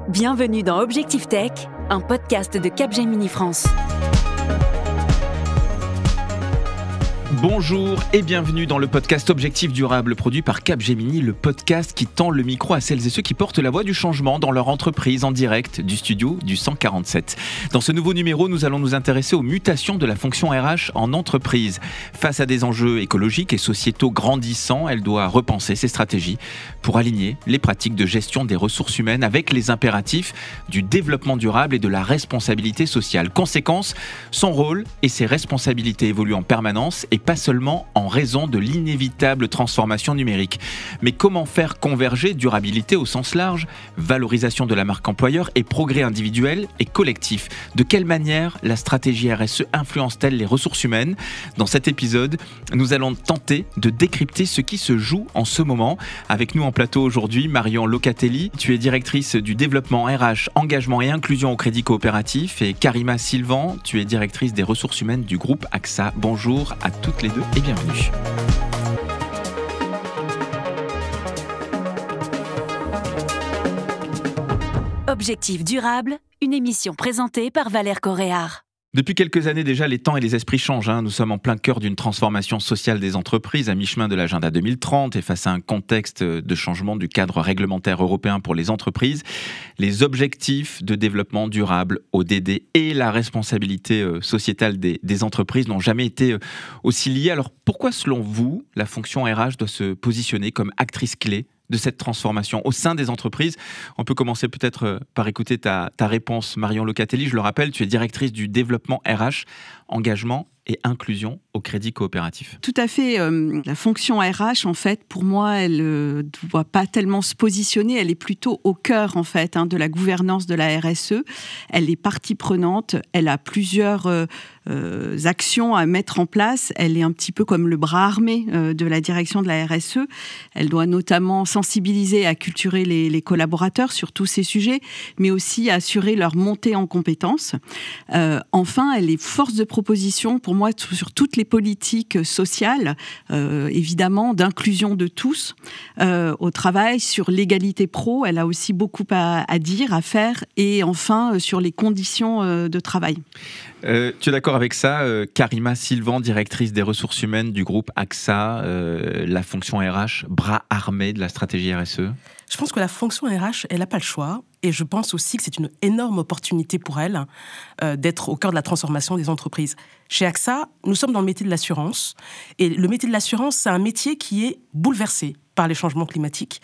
Bienvenue dans Objectif Tech, un podcast de Capgemini France. Bonjour et bienvenue dans le podcast Objectif Durable produit par Capgemini, le podcast qui tend le micro à celles et ceux qui portent la voix du changement dans leur entreprise en direct du studio du 147. Dans ce nouveau numéro, nous allons nous intéresser aux mutations de la fonction RH en entreprise. Face à des enjeux écologiques et sociétaux grandissants, elle doit repenser ses stratégies pour aligner les pratiques de gestion des ressources humaines avec les impératifs du développement durable et de la responsabilité sociale. Conséquence, son rôle et ses responsabilités évoluent en permanence et pas seulement en raison de l'inévitable transformation numérique. Mais comment faire converger durabilité au sens large, valorisation de la marque employeur et progrès individuel et collectif? De quelle manière la stratégie RSE influence-t-elle les ressources humaines? Dans cet épisode, nous allons tenter de décrypter ce qui se joue en ce moment. Avec nous en plateau aujourd'hui, Marion Locatelli, tu es directrice du développement RH, engagement et inclusion au Crédit Coopératif, et Karima Sylvan, tu es directrice des ressources humaines du groupe AXA. Bonjour à toutes les deux et bienvenue. Objectif durable, une émission présentée par Valère Coréard. Depuis quelques années déjà, les temps et les esprits changent. Nous sommes en plein cœur d'une transformation sociale des entreprises, à mi-chemin de l'agenda 2030 et face à un contexte de changement du cadre réglementaire européen pour les entreprises. Les objectifs de développement durable, ODD, et la responsabilité sociétale des entreprises n'ont jamais été aussi liés. Alors pourquoi, selon vous, la fonction RH doit se positionner comme actrice clé de cette transformation au sein des entreprises? On peut commencer peut-être par écouter ta réponse, Marion Locatelli. Je le rappelle, tu es directrice du développement RH, engagement et inclusion au Crédit Coopératif. Tout à fait. La fonction RH, en fait, pour moi, elle ne doit pas tellement se positionner. Elle est plutôt au cœur, en fait, de la gouvernance de la RSE. Elle est partie prenante. Elle a plusieurs actions à mettre en place. Elle est un petit peu comme le bras armé de la direction de la RSE. Elle doit notamment sensibiliser et acculturer les collaborateurs sur tous ces sujets, mais aussi assurer leur montée en compétences. Enfin, elle est force de proposition pour moi sur toutes les politiques sociales, évidemment, d'inclusion de tous au travail, sur l'égalité pro. Elle a aussi beaucoup à dire, à faire, et enfin sur les conditions de travail. Tu es d'accord avec ça, Karima Sylvan, directrice des ressources humaines du groupe AXA, la fonction RH, bras armé de la stratégie RSE? Je pense que la fonction RH, elle n'a pas le choix. Et je pense aussi que c'est une énorme opportunité pour elle d'être au cœur de la transformation des entreprises. Chez AXA, nous sommes dans le métier de l'assurance. Et le métier de l'assurance, c'est un métier qui est bouleversé par les changements climatiques.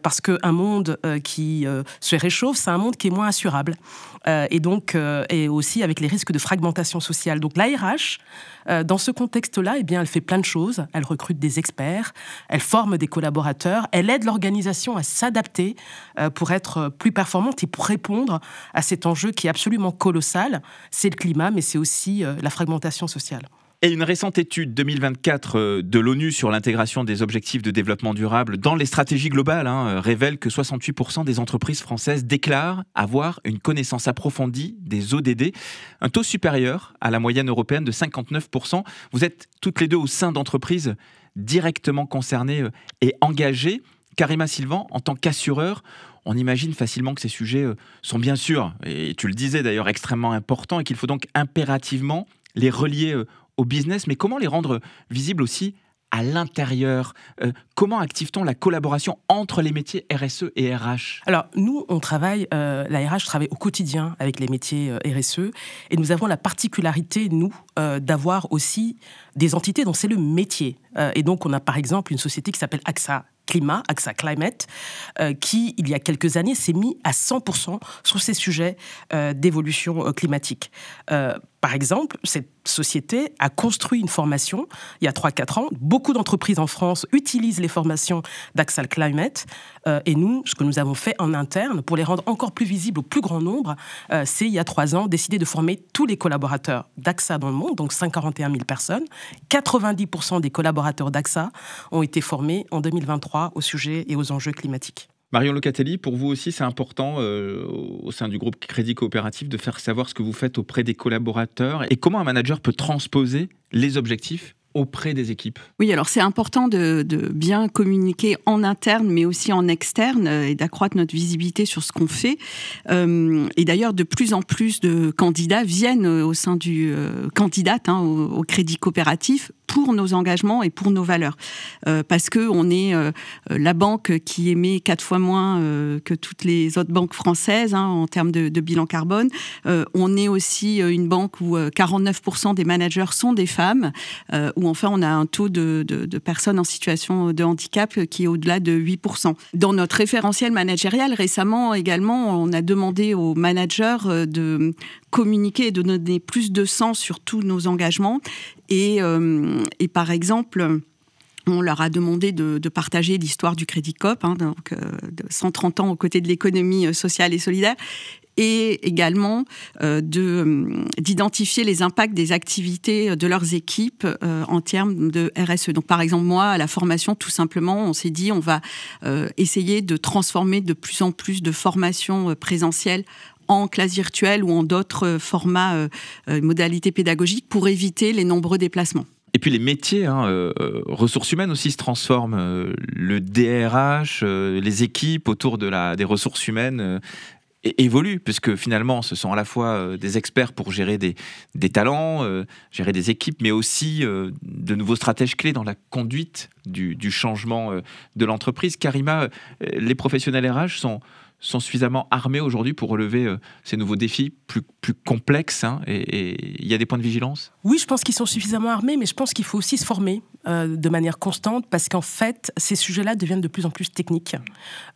Parce qu'un monde qui se réchauffe, c'est un monde qui est moins assurable. Et donc, et aussi avec les risques de fragmentation sociale. Donc la RH, dans ce contexte-là, eh bien, elle fait plein de choses. Elle recrute des experts, elle forme des collaborateurs, elle aide l'organisation à s'adapter pour être plus performante et pour répondre à cet enjeu qui est absolument colossal. C'est le climat, mais c'est aussi la fragmentation sociale. Et une récente étude 2024 de l'ONU sur l'intégration des objectifs de développement durable dans les stratégies globales révèle que 68% des entreprises françaises déclarent avoir une connaissance approfondie des ODD, un taux supérieur à la moyenne européenne de 59%. Vous êtes toutes les deux au sein d'entreprises directement concernées et engagées. Karima Sylvan, en tant qu'assureur, on imagine facilement que ces sujets sont bien sûr, et tu le disais d'ailleurs, extrêmement importants et qu'il faut donc impérativement les relier au business, mais comment les rendre visibles aussi à l'intérieur? Comment active-t-on la collaboration entre les métiers RSE et RH? Alors, nous, on travaille, la RH travaille au quotidien avec les métiers RSE, et nous avons la particularité, nous, d'avoir aussi des entités dont c'est le métier. Et donc, on a par exemple une société qui s'appelle AXA Climat, AXA Climate, qui, il y a quelques années, s'est mis à 100% sur ces sujets d'évolution climatique. Par exemple, cette société a construit une formation il y a 3-4 ans. Beaucoup d'entreprises en France utilisent les formations d'AXA Climate. Et nous, ce que nous avons fait en interne, pour les rendre encore plus visibles au plus grand nombre, c'est, il y a 3 ans, décider de former tous les collaborateurs d'AXA dans le monde, donc 51 000 personnes. 90% des collaborateurs d'AXA ont été formés en 2023 au sujet et aux enjeux climatiques. Marion Locatelli, pour vous aussi, c'est important au sein du groupe Crédit Coopératif de faire savoir ce que vous faites auprès des collaborateurs et comment un manager peut transposer les objectifs auprès des équipes? Oui, alors c'est important de bien communiquer en interne, mais aussi en externe, et d'accroître notre visibilité sur ce qu'on fait. Et d'ailleurs, de plus en plus de candidats viennent au sein du au crédit coopératif pour nos engagements et pour nos valeurs. Parce qu'on est la banque qui émet 4 fois moins que toutes les autres banques françaises en termes de bilan carbone. On est aussi une banque où 49% des managers sont des femmes, où enfin on a un taux de personnes en situation de handicap qui est au-delà de 8%. Dans notre référentiel managérial, récemment également, on a demandé aux managers de communiquer et de donner plus de sens sur tous nos engagements. Et par exemple, on leur a demandé de partager l'histoire du Crédit Coop, donc de 130 ans aux côtés de l'économie sociale et solidaire, et également d'identifier les impacts des activités de leurs équipes en termes de RSE. Donc, par exemple, moi, à la formation, tout simplement, on s'est dit on va essayer de transformer de plus en plus de formations présentielles en classe virtuelle ou en d'autres formats, modalités pédagogiques pour éviter les nombreux déplacements. Et puis les métiers, ressources humaines aussi se transforment. Le DRH, les équipes autour des ressources humaines évoluent, puisque finalement ce sont à la fois des experts pour gérer des talents, gérer des équipes, mais aussi de nouveaux stratèges clés dans la conduite du changement de l'entreprise. Karima, les professionnels RH sont suffisamment armés aujourd'hui pour relever ces nouveaux défis plus complexes, et il y a des points de vigilance? Oui, je pense qu'ils sont suffisamment armés, mais je pense qu'il faut aussi se former de manière constante, parce qu'en fait, ces sujets-là deviennent de plus en plus techniques.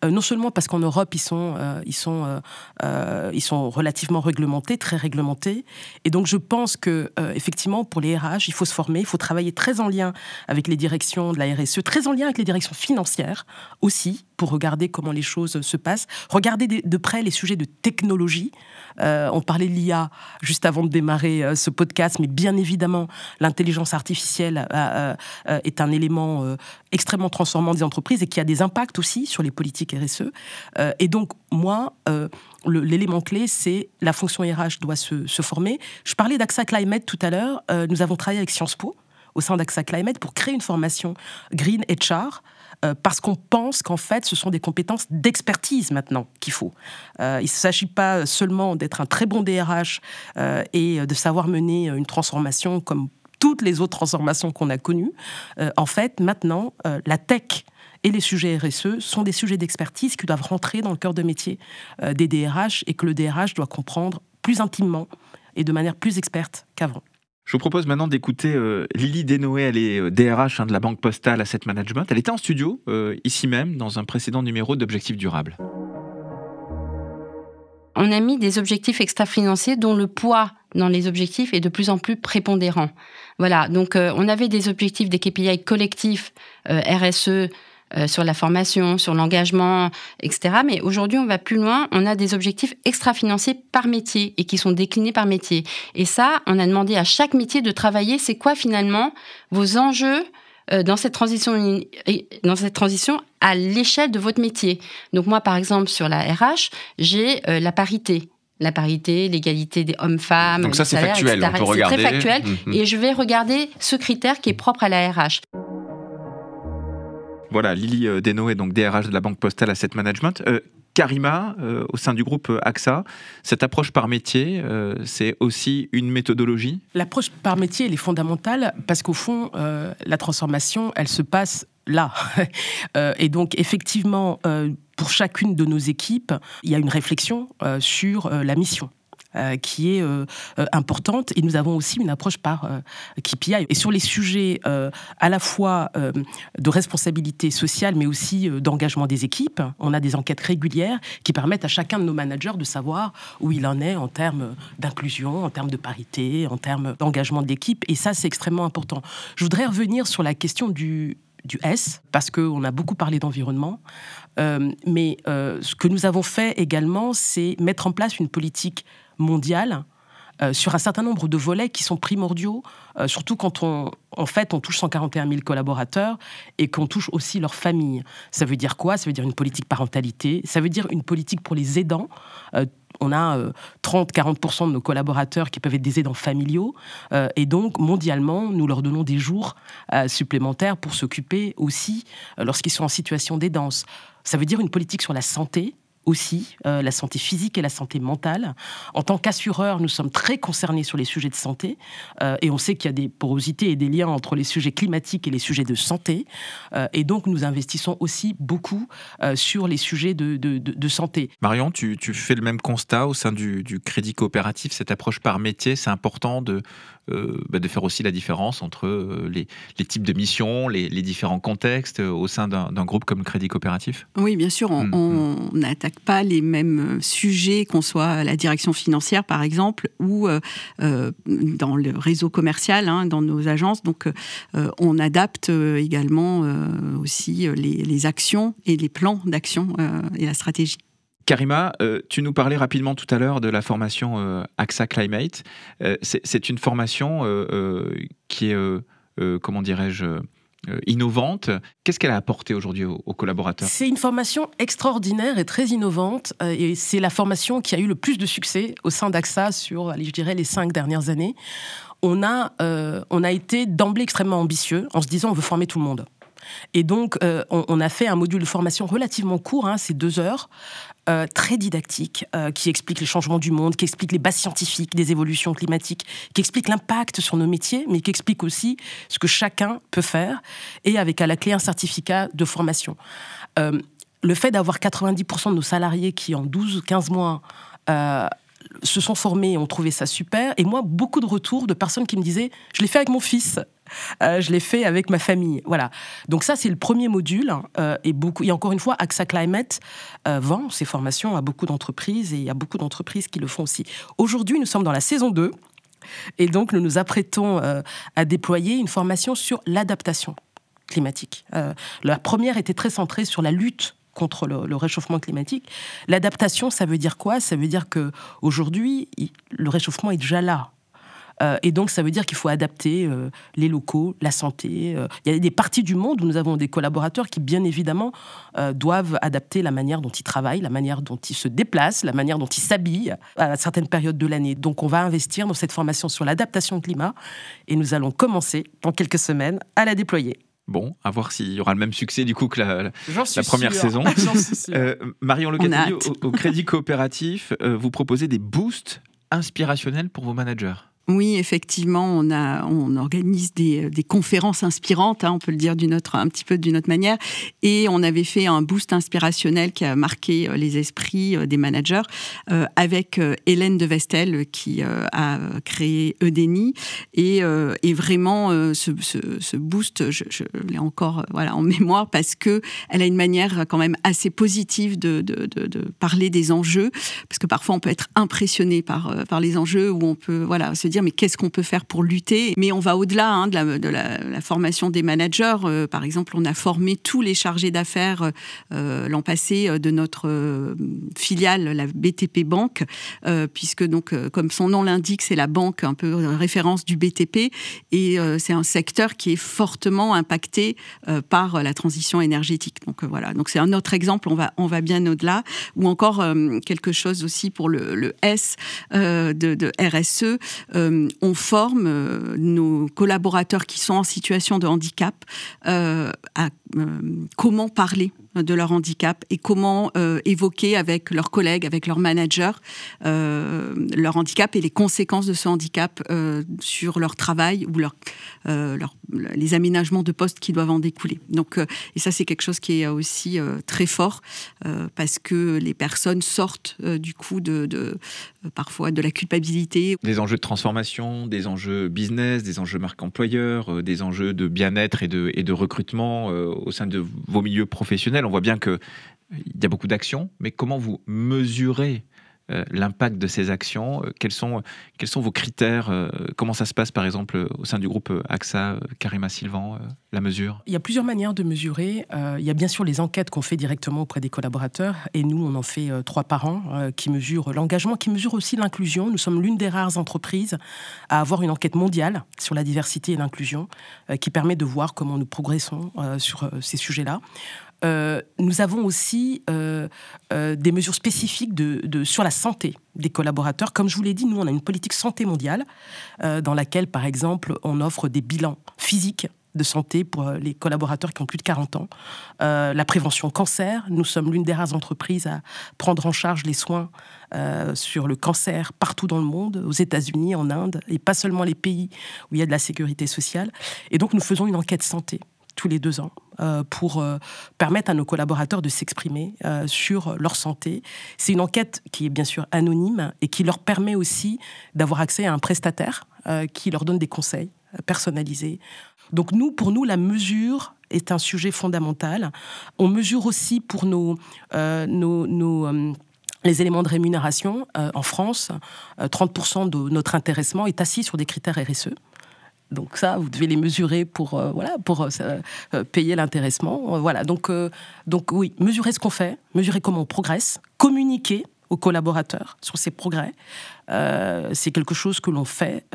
Non seulement parce qu'en Europe, ils sont relativement réglementés, très réglementés, et donc je pense que effectivement, pour les RH, il faut se former, il faut travailler très en lien avec les directions de la RSE, très en lien avec les directions financières aussi, pour regarder comment les choses se passent, regarder de près les sujets de technologie. On parlait de l'IA juste avant de démarrer ce podcast, mais bien évidemment, l'intelligence artificielle est un élément extrêmement transformant des entreprises et qui a des impacts aussi sur les politiques RSE. Et donc, moi, l'élément clé, c'est la fonction RH doit se former. Je parlais d'AXA Climate tout à l'heure. Nous avons travaillé avec Sciences Po au sein d'AXA Climate pour créer une formation Green HR, parce qu'on pense qu'en fait, ce sont des compétences d'expertise maintenant qu'il faut. Il ne s'agit pas seulement d'être un très bon DRH et de savoir mener une transformation comme toutes les autres transformations qu'on a connues. En fait, maintenant, la tech et les sujets RSE sont des sujets d'expertise qui doivent rentrer dans le cœur de métier des DRH, et que le DRH doit comprendre plus intimement et de manière plus experte qu'avant. Je vous propose maintenant d'écouter Lily Desnoë. Elle est DRH de la Banque Postale Asset Management. Elle était en studio, ici même, dans un précédent numéro d'Objectifs Durables. On a mis des objectifs extra-financiers dont le poids dans les objectifs est de plus en plus prépondérant. Voilà, donc on avait des objectifs, des KPI collectifs RSE, sur la formation, sur l'engagement, etc. Mais aujourd'hui, on va plus loin. On a des objectifs extra-financiers par métier et qui sont déclinés par métier. Et ça, on a demandé à chaque métier de travailler. C'est quoi finalement vos enjeux dans cette transition à l'échelle de votre métier? Donc moi, par exemple, sur la RH, j'ai la parité. La parité, l'égalité des hommes-femmes. Donc ça, c'est salaires, factuel, etc. on peut regarder. C'est très factuel. Et je vais regarder ce critère qui est propre à la RH. Voilà, Lily Desnoë, donc DRH de la Banque Postale Asset Management. Karima, au sein du groupe AXA, cette approche par métier, c'est aussi une méthodologie? L'approche par métier, elle est fondamentale parce qu'au fond, la transformation, elle se passe là. Et donc, effectivement, pour chacune de nos équipes, il y a une réflexion sur la mission qui est importante. Et nous avons aussi une approche par KPI. Et sur les sujets à la fois de responsabilité sociale, mais aussi d'engagement des équipes, on a des enquêtes régulières qui permettent à chacun de nos managers de savoir où il en est en termes d'inclusion, en termes de parité, en termes d'engagement de l'équipe. Et ça, c'est extrêmement important. Je voudrais revenir sur la question du S, parce qu'on a beaucoup parlé d'environnement. Mais ce que nous avons fait également, c'est mettre en place une politique mondiale sur un certain nombre de volets qui sont primordiaux, surtout quand on touche 141 000 collaborateurs et qu'on touche aussi leurs familles. Ça veut dire quoi? Ça veut dire une politique parentalité, ça veut dire une politique pour les aidants. On a 30-40% de nos collaborateurs qui peuvent être des aidants familiaux. Et donc, mondialement, nous leur donnons des jours supplémentaires pour s'occuper aussi lorsqu'ils sont en situation d'aidance. Ça veut dire une politique sur la santé, aussi, la santé physique et la santé mentale. En tant qu'assureur, nous sommes très concernés sur les sujets de santé et on sait qu'il y a des porosités et des liens entre les sujets climatiques et les sujets de santé. Et donc, nous investissons aussi beaucoup sur les sujets de santé. Marion, tu fais le même constat au sein du crédit coopératif, cette approche par métier, c'est important de faire aussi la différence entre les types de missions, les différents contextes au sein d'un groupe comme le crédit coopératif ? Oui, bien sûr, on n'attaque pas les mêmes sujets, qu'on soit à la direction financière, par exemple, ou dans le réseau commercial, dans nos agences. Donc, on adapte également aussi les actions et les plans d'action et la stratégie. Karima, tu nous parlais rapidement tout à l'heure de la formation AXA Climate. C'est une formation qui est, comment dirais-je, innovante. Qu'est-ce qu'elle a apporté aujourd'hui aux collaborateurs ? C'est une formation extraordinaire et très innovante. Et c'est la formation qui a eu le plus de succès au sein d'AXA sur, je dirais, les 5 dernières années. On a été d'emblée extrêmement ambitieux en se disant on veut former tout le monde. Et donc, on a fait un module de formation relativement court, c'est 2 heures, très didactique, qui explique les changements du monde, qui explique les bases scientifiques des évolutions climatiques, qui explique l'impact sur nos métiers, mais qui explique aussi ce que chacun peut faire, et avec à la clé un certificat de formation. Le fait d'avoir 90% de nos salariés qui, en 12-15 mois, se sont formés et ont trouvé ça super. Et moi, beaucoup de retours de personnes qui me disaient « je l'ai fait avec mon fils ». Je l'ai fait avec ma famille. Voilà. Donc ça, c'est le premier module. Et encore une fois, AXA Climate vend ces formations à beaucoup d'entreprises et il y a beaucoup d'entreprises qui le font aussi. Aujourd'hui, nous sommes dans la saison 2 et donc nous nous apprêtons à déployer une formation sur l'adaptation climatique. La première était très centrée sur la lutte contre le réchauffement climatique. L'adaptation, ça veut dire quoi ? Ça veut dire qu'aujourd'hui, le réchauffement est déjà là. Et donc, ça veut dire qu'il faut adapter les locaux, la santé. Il y a des parties du monde où nous avons des collaborateurs qui, bien évidemment, doivent adapter la manière dont ils travaillent, la manière dont ils se déplacent, la manière dont ils s'habillent à certaines périodes de l'année. Donc, on va investir dans cette formation sur l'adaptation au climat et nous allons commencer, dans quelques semaines, à la déployer. Bon, à voir s'il y aura le même succès du coup que la première saison. Marion Lecatellier, au Crédit Coopératif, vous proposez des boosts inspirationnels pour vos managers. Oui, effectivement, on organise des conférences inspirantes, on peut le dire un petit peu d'une autre manière, et on avait fait un boost inspirationnel qui a marqué les esprits des managers avec Hélène de Vestel qui a créé Eudénie et vraiment ce boost, je l'ai encore en mémoire parce que elle a une manière quand même assez positive de parler des enjeux, parce que parfois on peut être impressionné par les enjeux où on peut se dire mais qu'est-ce qu'on peut faire pour lutter ? Mais on va au-delà de la formation des managers. Par exemple, on a formé tous les chargés d'affaires l'an passé de notre filiale, la BTP Banque, puisque donc, comme son nom l'indique, c'est la banque un peu référence du BTP, et c'est un secteur qui est fortement impacté par la transition énergétique. Donc voilà, donc c'est un autre exemple. On va bien au-delà. Ou encore quelque chose aussi pour le S de RSE. On forme nos collaborateurs qui sont en situation de handicap à comment parler de leur handicap et comment évoquer avec leurs collègues, avec leurs managers, leur handicap et les conséquences de ce handicap sur leur travail ou les aménagements de poste qui doivent en découler. Donc, et ça, c'est quelque chose qui est aussi très fort parce que les personnes sortent du coup parfois de la culpabilité. Des enjeux de transformation, des enjeux business, des enjeux marque employeur, des enjeux de bien-être et de recrutement au sein de vos milieux professionnels. On voit bien qu'il y a beaucoup d'actions, mais comment vous mesurez l'impact de ces actions ? Quels sont vos critères ? Comment ça se passe, par exemple, au sein du groupe AXA, Karima Sylvan, la mesure ? Il y a plusieurs manières de mesurer. Il y a bien sûr les enquêtes qu'on fait directement auprès des collaborateurs, et nous, on en fait 3 par an, qui mesurent l'engagement, qui mesurent aussi l'inclusion. Nous sommes l'une des rares entreprises à avoir une enquête mondiale sur la diversité et l'inclusion, qui permet de voir comment nous progressons sur ces sujets-là. nous avons aussi des mesures spécifiques sur la santé des collaborateurs. Comme je vous l'ai dit, nous, on a une politique santé mondiale dans laquelle, par exemple, on offre des bilans physiques de santé pour les collaborateurs qui ont plus de 40 ans. La prévention cancer, nous sommes l'une des rares entreprises à prendre en charge les soins sur le cancer partout dans le monde, aux États-Unis, en Inde, et pas seulement les pays où il y a de la sécurité sociale. Et donc, nous faisons une enquête santé tous les 2 ans pour permettre à nos collaborateurs de s'exprimer sur leur santé. C'est une enquête qui est bien sûr anonyme et qui leur permet aussi d'avoir accès à un prestataire qui leur donne des conseils personnalisés. Donc pour nous, la mesure est un sujet fondamental. On mesure aussi pour les éléments de rémunération. En France, 30% de notre intéressement est assis sur des critères RSE. Donc ça, vous devez les mesurer pour payer l'intéressement. Voilà. Donc oui, mesurer ce qu'on fait, mesurer comment on progresse, communiquer aux collaborateurs sur ces progrès. C'est quelque chose que l'on fait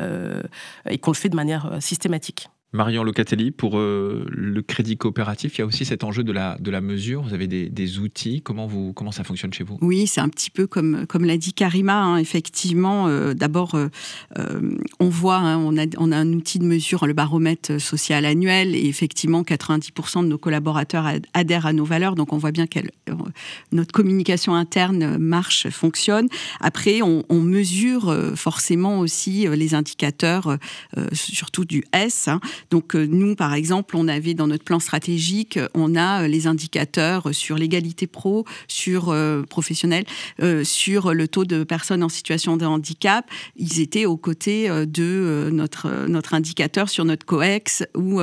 et qu'on le fait de manière systématique. Marion Locatelli, pour le crédit coopératif, il y a aussi cet enjeu de la mesure. Vous avez des outils. Comment ça fonctionne chez vous ? Oui, c'est un petit peu comme l'a dit Karima. Effectivement, d'abord, on voit, on a un outil de mesure, le baromètre social annuel, et effectivement, 90% de nos collaborateurs adhèrent à nos valeurs. Donc, on voit bien que notre communication interne fonctionne. Après, on mesure forcément aussi les indicateurs, surtout du S. Donc nous, par exemple, on avait dans notre plan stratégique, on a les indicateurs sur l'égalité professionnelle, sur le taux de personnes en situation de handicap. Ils étaient aux côtés de notre indicateur sur notre COEX ou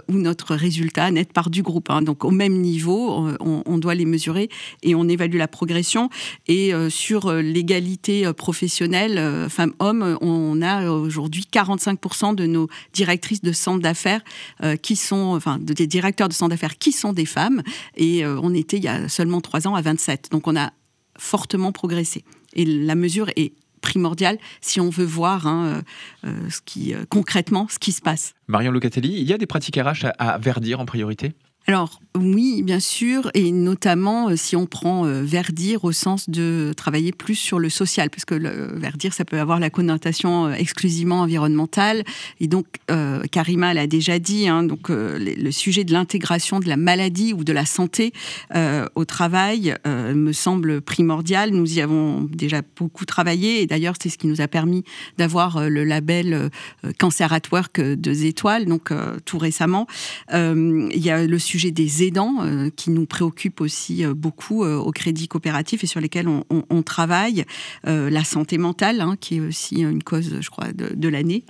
notre résultat net part du groupe. Donc au même niveau, on doit les mesurer et on évalue la progression. Et sur l'égalité professionnelle femmes-hommes, on a aujourd'hui 45% de nos directrices de centres d'affaires des directeurs de centres d'affaires qui sont des femmes, et on était il y a seulement 3 ans à 27. Donc on a fortement progressé. Et la mesure est primordiale si on veut voir concrètement ce qui se passe. Marion Locatelli, il y a des pratiques RH à verdir en priorité ? Alors oui, bien sûr, et notamment si on prend verdir au sens de travailler plus sur le social, parce que le verdir, ça peut avoir la connotation exclusivement environnementale. Et donc, Karima l'a déjà dit, donc le sujet de l'intégration de la maladie ou de la santé au travail me semble primordial. Nous y avons déjà beaucoup travaillé, et d'ailleurs, c'est ce qui nous a permis d'avoir le label Cancer at Work 2 étoiles, donc tout récemment. Il y a le sujet des aidants qui nous préoccupe aussi beaucoup au Crédit Coopératif et sur lesquels on travaille. La santé mentale, qui est aussi une cause, je crois, de l'année.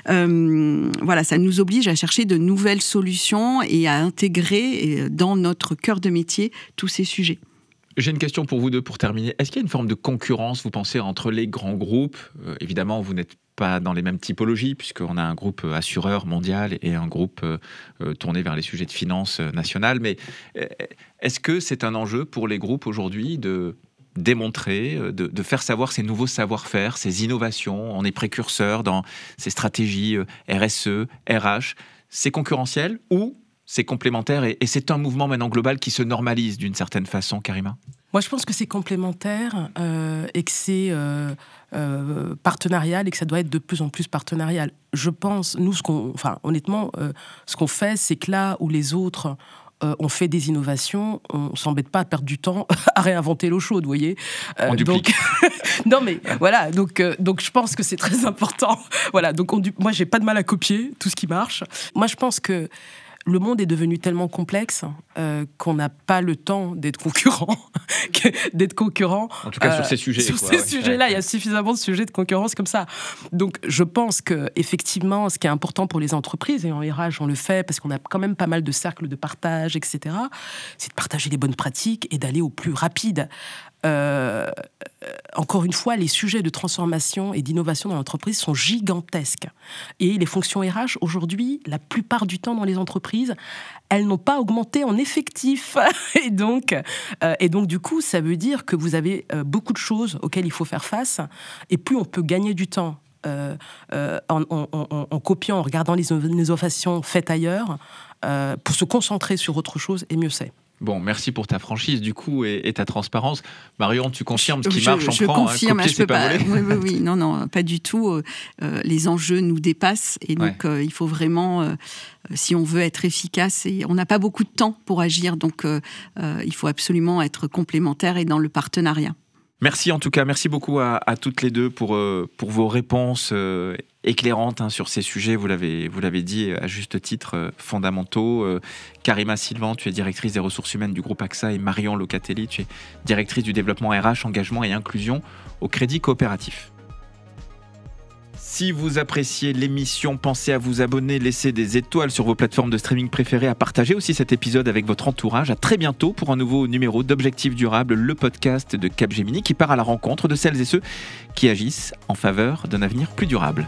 Voilà, ça nous oblige à chercher de nouvelles solutions et à intégrer dans notre cœur de métier tous ces sujets. J'ai une question pour vous deux pour terminer. Est-ce qu'il y a une forme de concurrence, vous pensez, entre les grands groupes ? Évidemment, vous n'êtes pas dans les mêmes typologies, puisqu'on a un groupe assureur mondial et un groupe tourné vers les sujets de finances nationales. Mais est-ce que c'est un enjeu pour les groupes aujourd'hui de démontrer, de faire savoir ces nouveaux savoir-faire, ces innovations? On est précurseurs dans ces stratégies RSE, RH. C'est concurrentiel ou c'est complémentaire et c'est un mouvement maintenant global qui se normalise d'une certaine façon, Karima ? Moi, je pense que c'est complémentaire et que c'est partenarial et que ça doit être de plus en plus partenarial. Je pense, nous, honnêtement, ce qu'on fait, c'est que là où les autres on fait des innovations, on ne s'embête pas à perdre du temps à réinventer l'eau chaude, vous voyez. On duplique. Non, mais voilà, donc je pense que c'est très important. Voilà, donc moi, j'ai pas de mal à copier tout ce qui marche. Moi, je pense que le monde est devenu tellement complexe qu'on n'a pas le temps d'être concurrent. En tout cas, sur ces sujets. Sur ces sujets-là, il y a suffisamment de sujets de concurrence comme ça. Donc, je pense qu'effectivement, ce qui est important pour les entreprises, et en RH, on le fait parce qu'on a quand même pas mal de cercles de partage, etc., c'est de partager les bonnes pratiques et d'aller au plus rapide. Encore une fois, les sujets de transformation et d'innovation dans l'entreprise sont gigantesques. Et les fonctions RH, aujourd'hui, la plupart du temps dans les entreprises, elles n'ont pas augmenté en effectif. Et donc, du coup, ça veut dire que vous avez beaucoup de choses auxquelles il faut faire face. Et plus on peut gagner du temps en copiant, en regardant les innovations faites ailleurs, pour se concentrer sur autre chose, et mieux c'est. Bon, merci pour ta franchise du coup et ta transparence. Marion, tu confirmes ce qui marche, je prend. Confirme, copier, je peux pas. voler. Oui, non, pas du tout. Les enjeux nous dépassent et donc il faut vraiment, si on veut être efficace, et on n'a pas beaucoup de temps pour agir, donc il faut absolument être complémentaires et dans le partenariat. Merci en tout cas, merci beaucoup à toutes les deux pour vos réponses éclairantes sur ces sujets, vous l'avez dit à juste titre, fondamentaux. Karima Sylvan, tu es directrice des ressources humaines du groupe AXA, et Marion Locatelli, tu es directrice du développement RH, engagement et inclusion au Crédit Coopératif. Si vous appréciez l'émission, pensez à vous abonner, laisser des étoiles sur vos plateformes de streaming préférées, à partager aussi cet épisode avec votre entourage. À très bientôt pour un nouveau numéro d'Objectif Durable, le podcast de Capgemini qui part à la rencontre de celles et ceux qui agissent en faveur d'un avenir plus durable.